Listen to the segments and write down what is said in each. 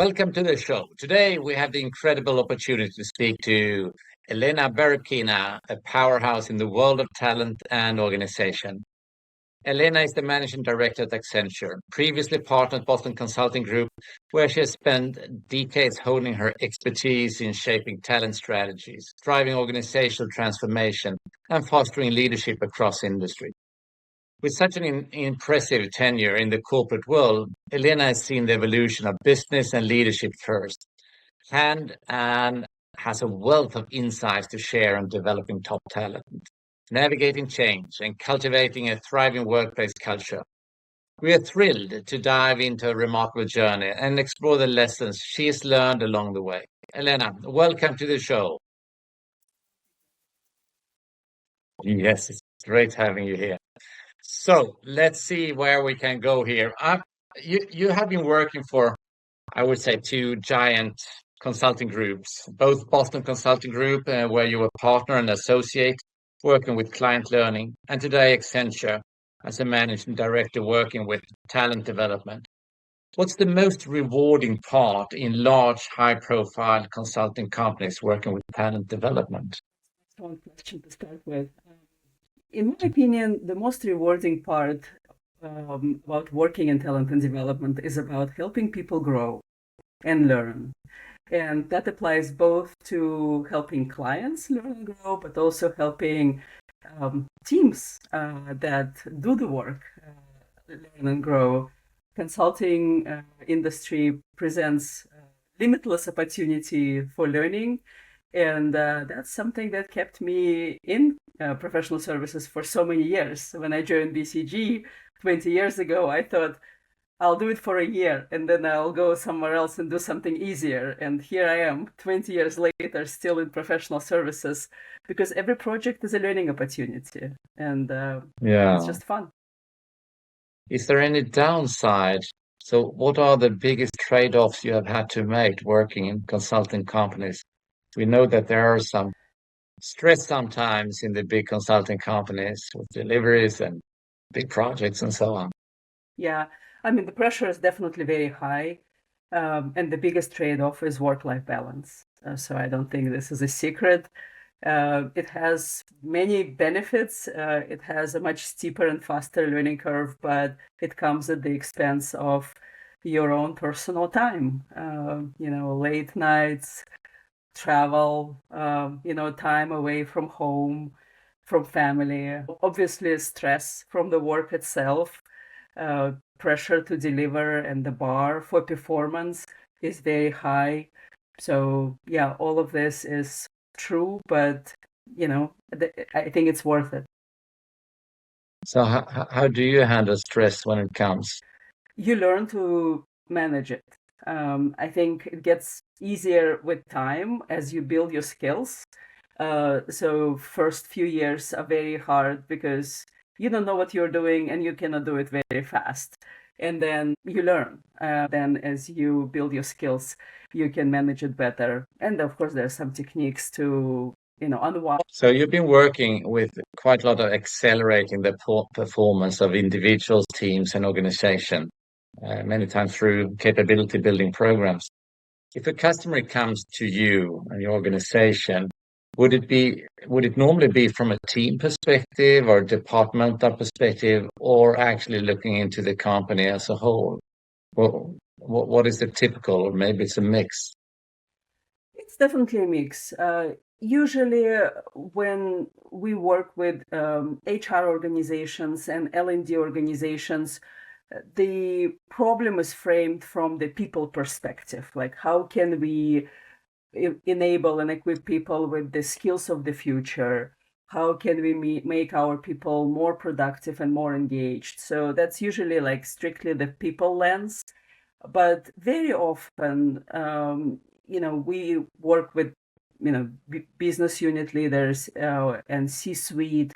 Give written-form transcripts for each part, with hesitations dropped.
Welcome to the show. Today, we have the incredible opportunity to speak to Elena Barybkina, a powerhouse in the world of talent and organization. Elena is the managing director at Accenture, previously partner at Boston Consulting Group, where she has spent decades honing her expertise in shaping talent strategies, driving organizational transformation, and fostering leadership across industry. With such an impressive tenure in the corporate world, Elena has seen the evolution of business and leadership first hand and has a wealth of insights to share on developing top talent, navigating change, and cultivating a thriving workplace culture. We are thrilled to dive into a remarkable journey and explore the lessons she has learned along the way. Elena, welcome to the show. Yes, it's great having you here. So let's see where we can go here. You have been working for, I would say, two giant consulting groups, both Boston Consulting Group, where you were partner and associate, working with client learning, and today Accenture as a managing director working with talent development. What's the most rewarding part in large, high-profile consulting companies working with talent development? Strong question to start with. In my opinion, the most rewarding part about working in talent and development is about helping people grow and learn. And that applies both to helping clients learn and grow, but also helping teams that do the work learn and grow. Consulting industry presents limitless opportunity for learning, and that's something that kept me in professional services for so many years. When I joined BCG 20 years ago, I thought I'll do it for a year and then I'll go somewhere else and do something easier. And here I am 20 years later, still in professional services, because every project is a learning opportunity, and it's Yeah. just fun. Is there any downside? So, what are the biggest trade-offs you have had to make working in consulting companies? We know that there are some stress sometimes in the big consulting companies with deliveries and big projects and so on. Yeah, I mean, the pressure is definitely very high. And the biggest trade-off is work-life balance. So I don't think this is a secret. It has many benefits. It has a much steeper and faster learning curve, but it comes at the expense of your own personal time. Late nights, travel, time away from home, from family. Obviously, stress from the work itself, pressure to deliver, and the bar for performance is very high. So yeah, all of this is true, but I think it's worth it. So, how do you handle stress when it comes? You learn to manage it. I think it gets easier with time as you build your skills. So first few years are very hard because you don't know what you're doing and you cannot do it very fast. And then you learn. Then as you build your skills, you can manage it better. And of course, there are some techniques to, unwind. So, you've been working with quite a lot of accelerating the performance of individuals, teams, and organization, many times through capability building programs. If a customer comes to you and your organization, would it normally be from a team perspective or departmental perspective, or actually looking into the company as a whole? What is the typical, or maybe it's a mix? It's definitely a mix. Usually, when we work with HR organizations and L&D organizations, the problem is framed from the people perspective. Like, how can we enable and equip people with the skills of the future? How can we make our people more productive and more engaged? So that's usually like strictly the people lens. But very often, we work with, business unit leaders and C-suite,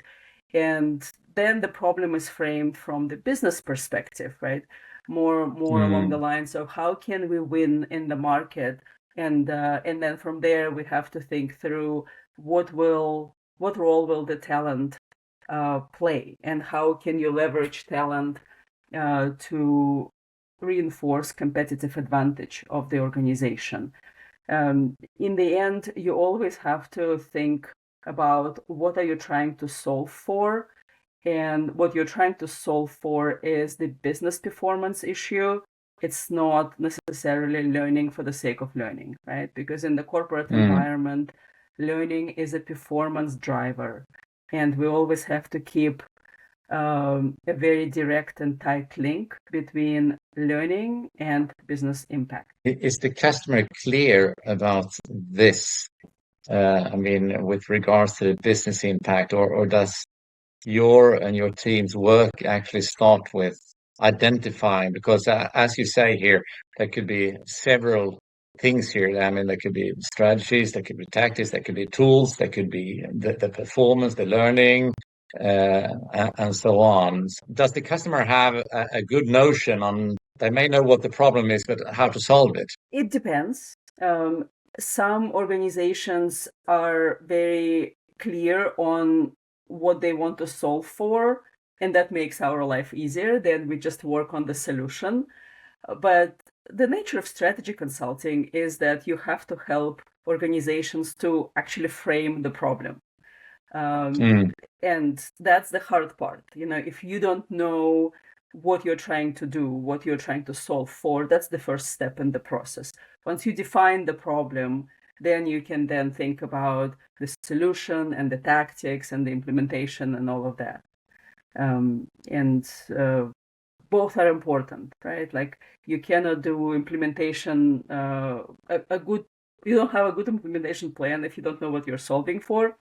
and then the problem is framed from the business perspective, right? More along the Mm. lines of how can we win in the market, and then from there we have to think through what role will the talent play, and how can you leverage talent to reinforce competitive advantage of the organization. In the end, you always have to think about what are you trying to solve for, and what you're trying to solve for is the business performance issue. It's not necessarily learning for the sake of learning, right? Because in the corporate environment, learning is a performance driver, and we always have to keep a very direct and tight link between learning and business impact. Is the customer clear about this? With regards to the business impact, or does your and your team's work actually start with identifying? Because as you say here, there could be several things here. I mean, there could be strategies, there could be tactics, there could be tools, there could be the performance, the learning, and so on. Does the customer have a good notion on, they may know what the problem is, but how to solve it? It depends. Some organizations are very clear on what they want to solve for, and that makes our life easier. Then we just work on the solution. But the nature of strategy consulting is that you have to help organizations to actually frame the problem. And that's the hard part. If you don't know what you're trying to do, what you're trying to solve for, that's the first step in the process. Once you define the problem, then you can then think about the solution and the tactics and the implementation and all of that. Both are important, right? Like, you cannot do implementation, you don't have a good implementation plan if you don't know what you're solving for.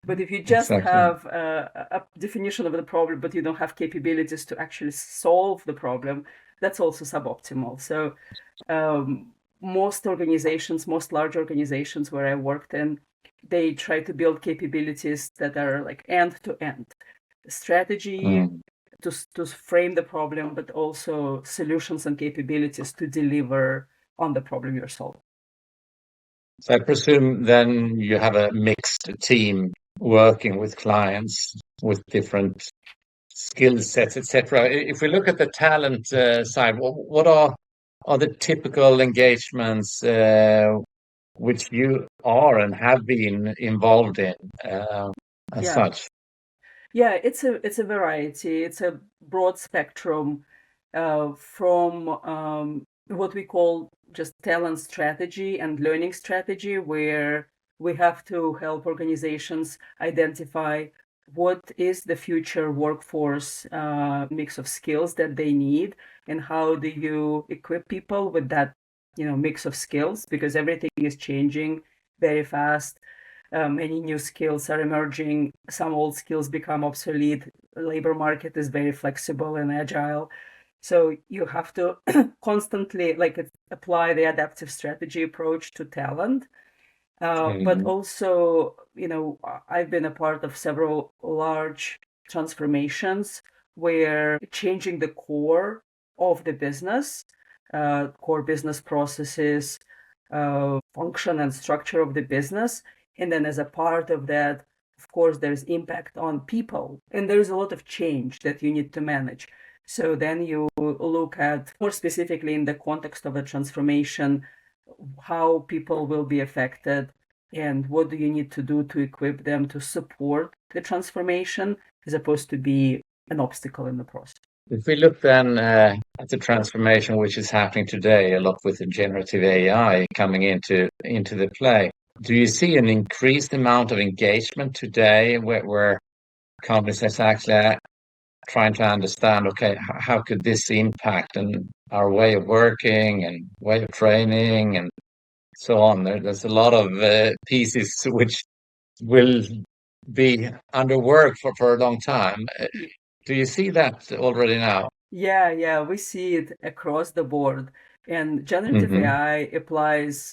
But if you just have a definition of the problem, but you don't have capabilities to actually solve the problem, that's also suboptimal. So most large organizations where I worked in, they try to build capabilities that are like end-to-end. Strategy to frame the problem, but also solutions and capabilities to deliver on the problem you're solving. So I presume then you have a mixed team working with clients with different skill sets, etc. If we look at the talent side, what are the typical engagements which you are and have been involved in as such? Yeah, it's a variety. It's a broad spectrum from what we call just talent strategy and learning strategy, where we have to help organizations identify what is the future workforce mix of skills that they need, and how do you equip people with that mix of skills, because everything is changing very fast. Many new skills are emerging. Some old skills become obsolete. The labor market is very flexible and agile. So you have to constantly apply the adaptive strategy approach to talent. But also, I've been a part of several large transformations where changing the core of the business, core business processes, function and structure of the business. And then as a part of that, of course, there's impact on people, and there's a lot of change that you need to manage. So then you look at, more specifically in the context of a transformation, how people will be affected and what do you need to do to equip them to support the transformation, as opposed to be an obstacle in the process. If we look then at the transformation which is happening today, a lot with the generative AI coming into the play, do you see an increased amount of engagement today where companies are actually trying to understand, okay, how could this impact and our way of working and way of training and so on? There's a lot of pieces which will be under work for a long time. Do you see that already now? Yeah, we see it across the board. And generative AI applies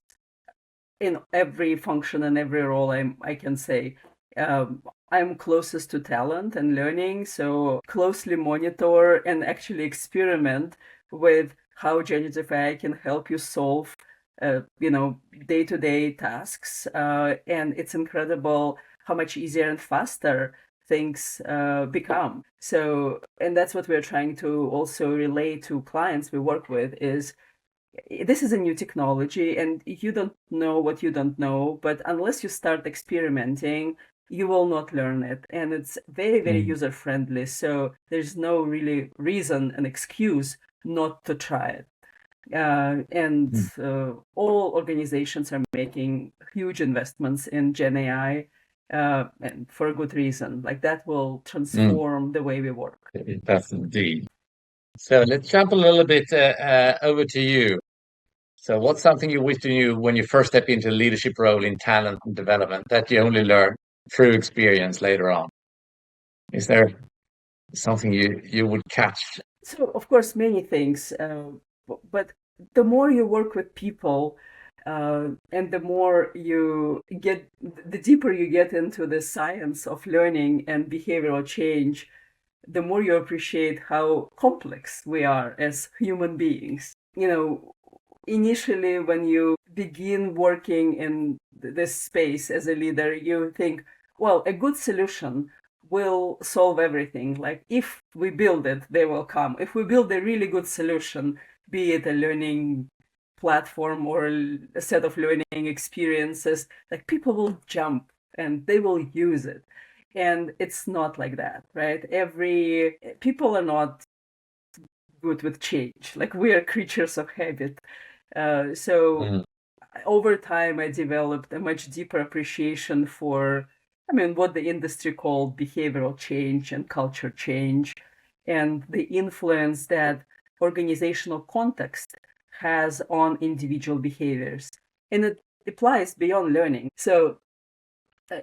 in every function and every role, I can say. I'm closest to talent and learning, so closely monitor and actually experiment with how generative AI can help you solve day-to-day tasks. And it's incredible how much easier and faster things become. So, and that's what we're trying to also relay to clients we work with is this is a new technology and you don't know what you don't know, but unless you start experimenting, you will not learn it. And it's very, very user friendly. So there's no really reason, an excuse not to try it. All organizations are making huge investments in Gen AI, and for a good reason. Like that will transform the way we work. It does indeed. So let's jump a little bit over to you. So what's something you wish you knew when you first step into a leadership role in talent and development that you only learn through experience later on? Is there something you would catch? So, of course, many things, but the more you work with people, and the more you get, the deeper you get into the science of learning and behavioral change, the more you appreciate how complex we are as human beings. Initially, when you begin working in this space as a leader, you think, well, a good solution will solve everything. Like if we build it, they will come. If we build a really good solution, be it a learning platform or a set of learning experiences, like people will jump and they will use it. And it's not like that, right? People are not good with change. Like we are creatures of habit. So over time, I developed a much deeper appreciation for, what the industry called behavioral change and culture change, and the influence that organizational context has on individual behaviors. And it applies beyond learning. So,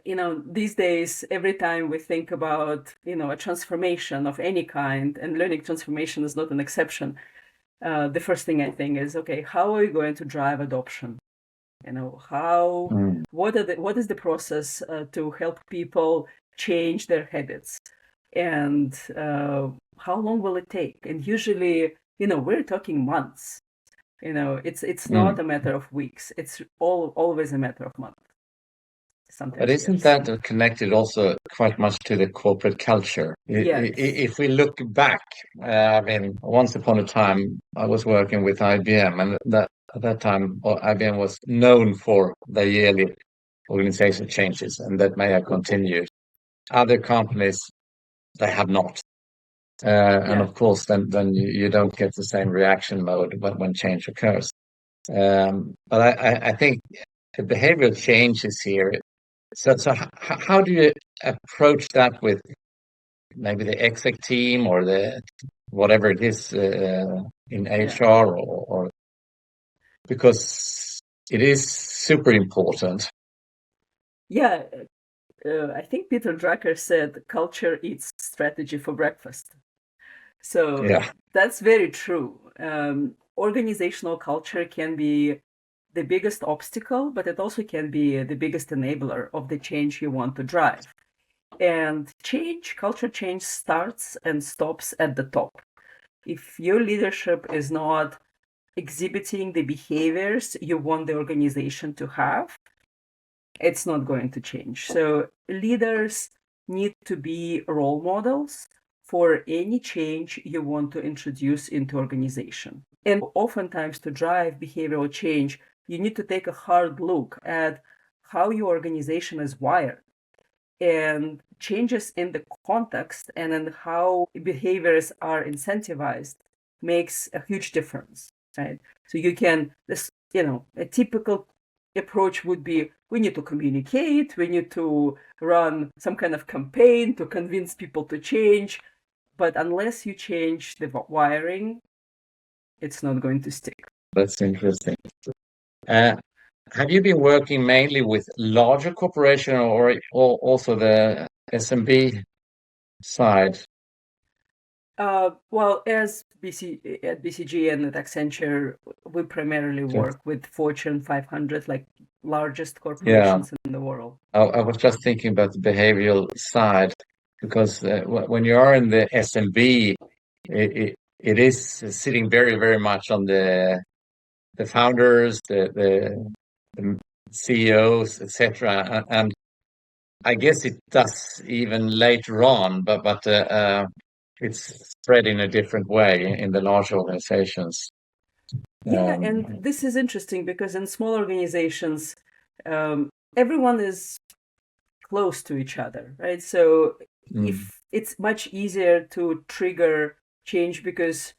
these days, every time we think about, a transformation of any kind, and learning transformation is not an exception, the first thing I think is, okay, how are we going to drive adoption? What is the process to help people change their habits? And how long will it take? And usually, we're talking months. It's not a matter of weeks. It's always a matter of months. Sometimes But isn't years. that connected also quite much to the corporate culture? Yes. If we look back, once upon a time, I was working with IBM, and at that time, IBM was known for their yearly organizational changes, and that may have continued. Other companies, they have not. And of course, then you don't get the same reaction mode when change occurs. But I think the behavioral changes here. So how do you approach that with maybe the exec team or the whatever it is in HR or because it is super important. Yeah, I think Peter Drucker said culture eats strategy for breakfast. So Yeah. that's very true. Organizational culture can be the biggest obstacle, but it also can be the biggest enabler of the change you want to drive. And culture change starts and stops at the top. If your leadership is not exhibiting the behaviors you want the organization to have, it's not going to change. So leaders need to be role models for any change you want to introduce into organization. And oftentimes to drive behavioral change, you need to take a hard look at how your organization is wired and changes in the context and in how behaviors are incentivized makes a huge difference, right? So a typical approach would be we need to communicate, we need to run some kind of campaign to convince people to change. But unless you change the wiring, it's not going to stick. That's interesting. Have you been working mainly with larger corporation or also the SMB side? Well, as at BCG and at Accenture, we primarily work with Fortune 500, like largest corporations in the world. I was just thinking about the behavioral side because when you are in the SMB, it is sitting very, very much on the founders, the CEOs, etc. And I guess it does even later on, but it's spread in a different way in the large organizations. Yeah, and this is interesting because in small organizations, everyone is close to each other, right? So if it's much easier to trigger change because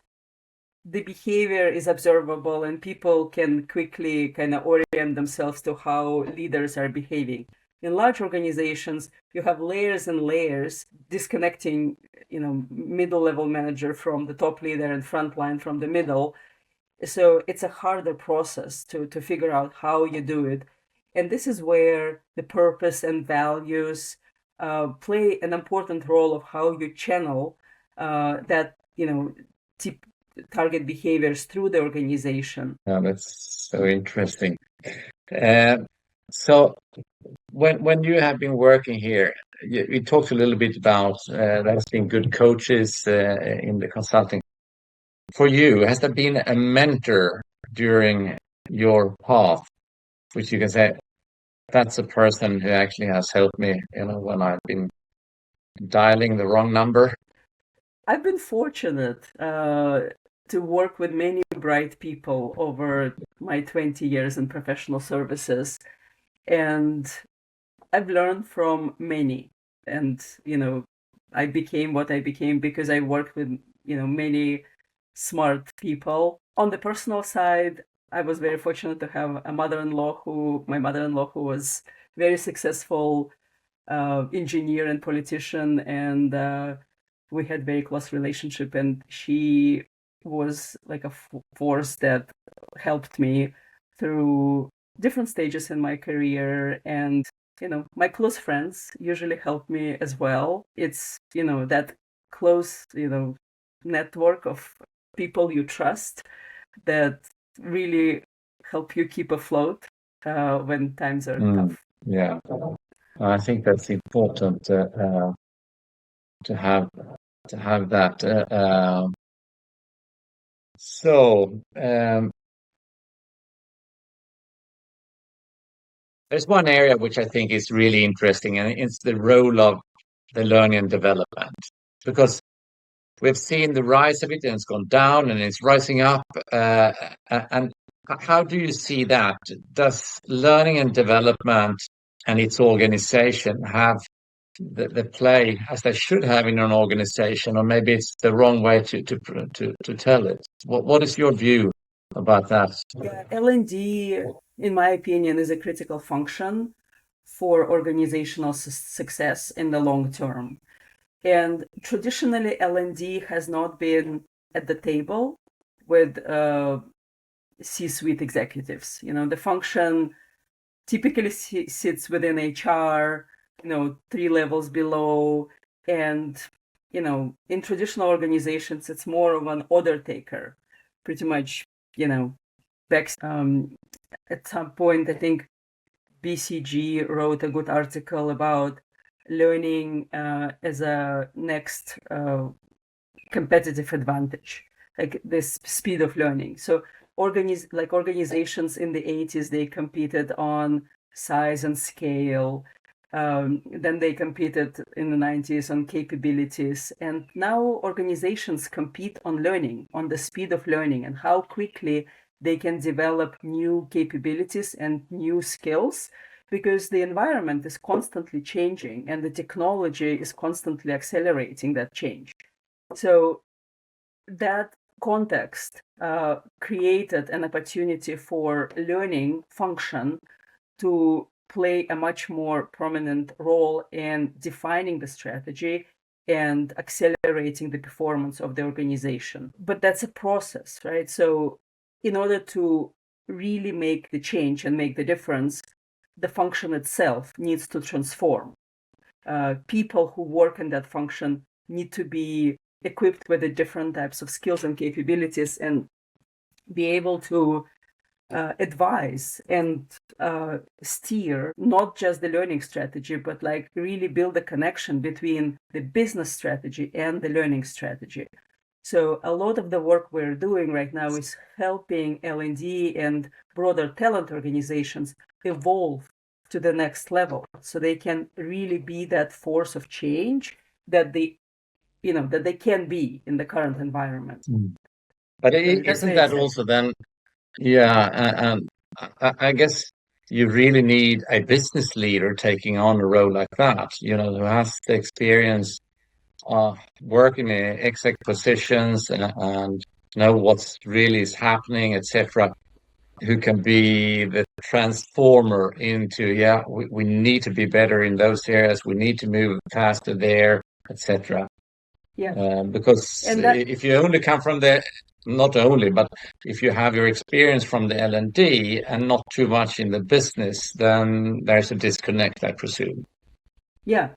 the behavior is observable and people can quickly kind of orient themselves to how leaders are behaving. In large organizations, you have layers and layers disconnecting, middle level manager from the top leader and frontline from the middle. So it's a harder process to figure out how you do it. And this is where the purpose and values play an important role of how you channel that, target behaviors through the organization. Yeah, that's so interesting. So when you have been working here, you talked a little bit about there's been good coaches in the consulting. For you, has there been a mentor during your path, which you can say, that's a person who actually has helped me, when I've been dialing the wrong number? I've been fortunate to work with many bright people over my 20 years in professional services. And I've learned from many. And, I became what I became because I worked with, many smart people. On the personal side, I was very fortunate to have my mother-in-law who was very successful engineer and politician, and we had very close relationship, and she was like a force that helped me through different stages in my career. And my close friends usually help me as well. It's that close network of people you trust that really help you keep afloat when times are tough. Yeah, I think that's important to have that. So there's one area which I think is really interesting, and it's the role of the learning and development, because we've seen the rise of it, and it's gone down, and it's rising up. And how do you see that? Does learning and development and its organization have the play as they should have in an organization, or maybe it's the wrong way to tell it? What is your view about that? Yeah, L&D, in my opinion, is a critical function for organizational success in the long term. And traditionally, L&D has not been at the table with C-suite executives. The function typically sits within HR, 3 levels below. And, in traditional organizations, it's more of an order taker, pretty much, back. At some point, I think BCG wrote a good article about learning as a next competitive advantage, like this speed of learning. So organizations in the 80s, they competed on size and scale. Then they competed in the 90s on capabilities. And now organizations compete on learning, on the speed of learning and how quickly they can develop new capabilities and new skills, because the environment is constantly changing and the technology is constantly accelerating that change. So that context created an opportunity for learning function to play a much more prominent role in defining the strategy and accelerating the performance of the organization. But that's a process, right? So in order to really make the change and make the difference, the function itself needs to transform. People who work in that function need to be equipped with the different types of skills and capabilities and be able to advise and steer not just the learning strategy, but like really build a connection between the business strategy and the learning strategy. So a lot of the work we're doing right now is helping L&D and broader talent organizations evolve to the next level, so they can really be that force of change that they can be in the current environment. But So that's isn't very that exciting. also then, yeah, and I guess you really need a business leader taking on a role like that, who has the experience of working in exec positions and know what's really is happening, etc., who can be the transformer into, yeah, we need to be better in those areas, we need to move faster there, etc. Yeah. Because And that, if you only come from the, not only, but if you have your experience from the L&D and not too much in the business, then there's a disconnect, I presume. yeah,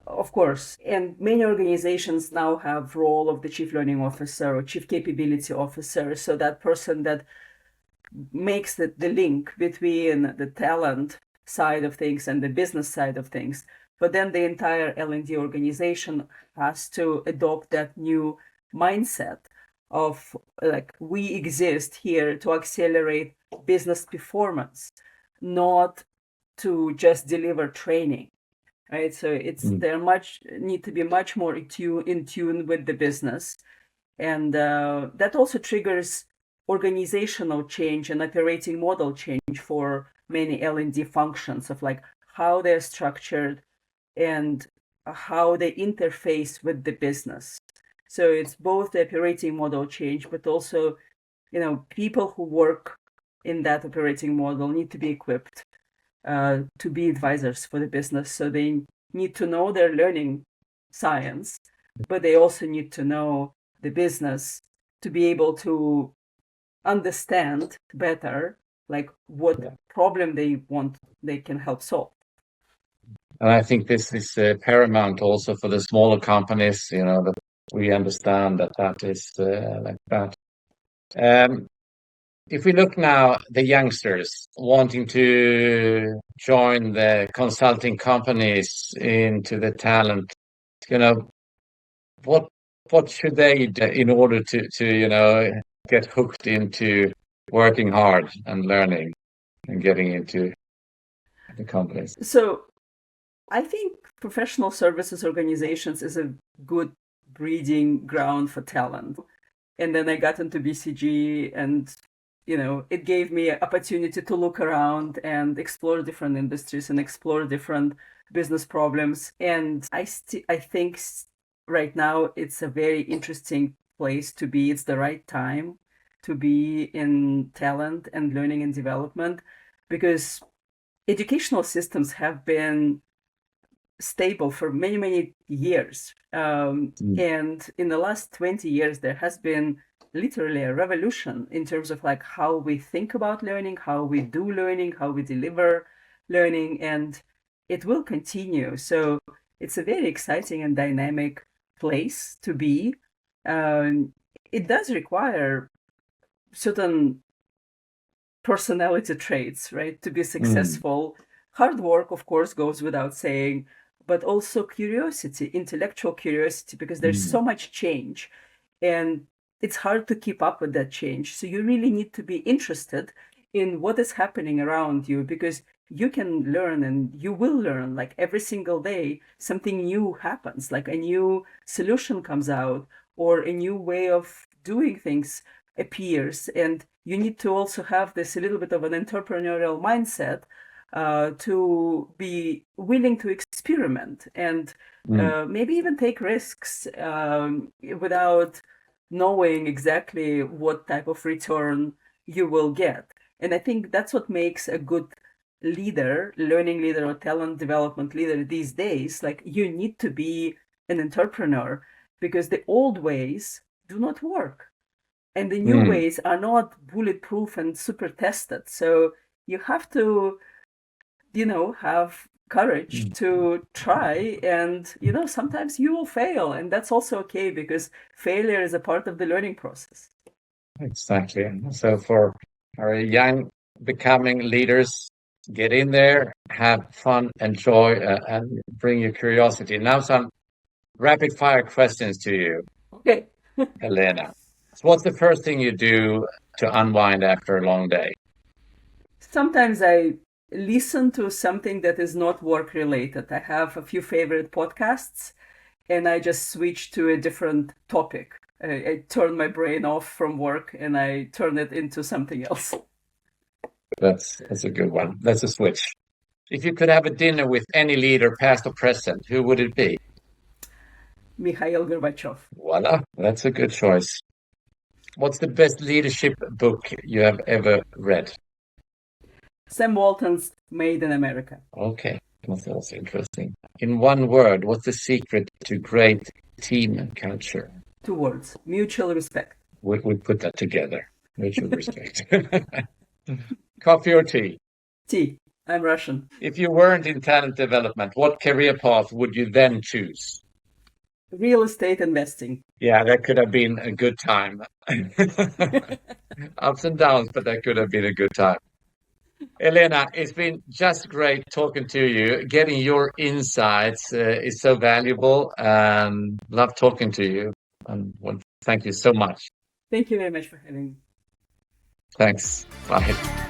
of course. And many organizations now have role of the chief learning officer or chief capability officer. So that person that makes the link between the talent side of things and the business side of things. But then the entire L&D organization has to adopt that new mindset of like, we exist here to accelerate business performance, not to just deliver training, right? So they're need to be much more in tune with the business, and that also triggers organizational change and operating model change for many L&D functions, of like how they're structured and how they interface with the business. So it's both the operating model change, but also, people who work in that operating model need to be equipped to be advisors for the business. So they need to know their learning science, but they also need to know the business to be able to understand better, like what problem they can help solve. And I think this is paramount also for the smaller companies, that we understand that is like that. Um, if we look now, the youngsters wanting to join the consulting companies into the talent, you know, what what should they do in order to get hooked into working hard and learning and getting into the companies? So I think professional services organizations is a good breeding ground for talent. And then I got into BCG, and it gave me an opportunity to look around and explore different industries and explore different business problems. And I think right now it's a very interesting place to be. It's the right time to be in talent and learning and development, because educational systems have been stable for many, many years. And in the last 20 years, there has been literally a revolution in terms of like how we think about learning, how we do learning, how we deliver learning, and it will continue. So it's a very exciting and dynamic place to be. It does require certain personality traits, right, to be successful. Hard work, of course, goes without saying, but also curiosity, intellectual curiosity, because there's so much change and it's hard to keep up with that change. So you really need to be interested in what is happening around you, because you can learn and you will learn, like every single day something new happens, like a new solution comes out or a new way of doing things appears. And you need to also have this a little bit of an entrepreneurial mindset to be willing to experiment and maybe even take risks without knowing exactly what type of return you will get. And I think that's what makes a good leader, learning leader or talent development leader these days. Like, you need to be an entrepreneur, because the old ways do not work and the new ways are not bulletproof and super tested. So you have to, have courage to try, and sometimes you will fail, and that's also okay, because failure is a part of the learning process. Exactly. So for our young becoming leaders, get in there, have fun, enjoy, and bring your curiosity. Now, some rapid fire questions to you, Okay. Elena. So what's the first thing you do to unwind after a long day? Sometimes I listen to something that is not work related. I have a few favorite podcasts, and I just switch to a different topic. I turn my brain off from work and I turn it into something else. That's a good one. That's a switch. If you could have a dinner with any leader, past or present, who would it be? Mikhail Gorbachev. Voila, that's a good choice. What's the best leadership book you have ever read? Sam Walton's Made in America. Okay, that's also interesting. In one word, what's the secret to great team culture? 2 words: mutual respect. We put that together. Mutual respect. Coffee or tea? Tea. I'm Russian. If you weren't in talent development, what career path would you then choose? Real estate investing. Yeah, that could have been a good time. Ups and downs, but that could have been a good time. Elena, it's been just great talking to you. Getting your insights is so valuable, and love talking to you. And well, thank you so much. Thank you very much for having me. Thanks. Bye.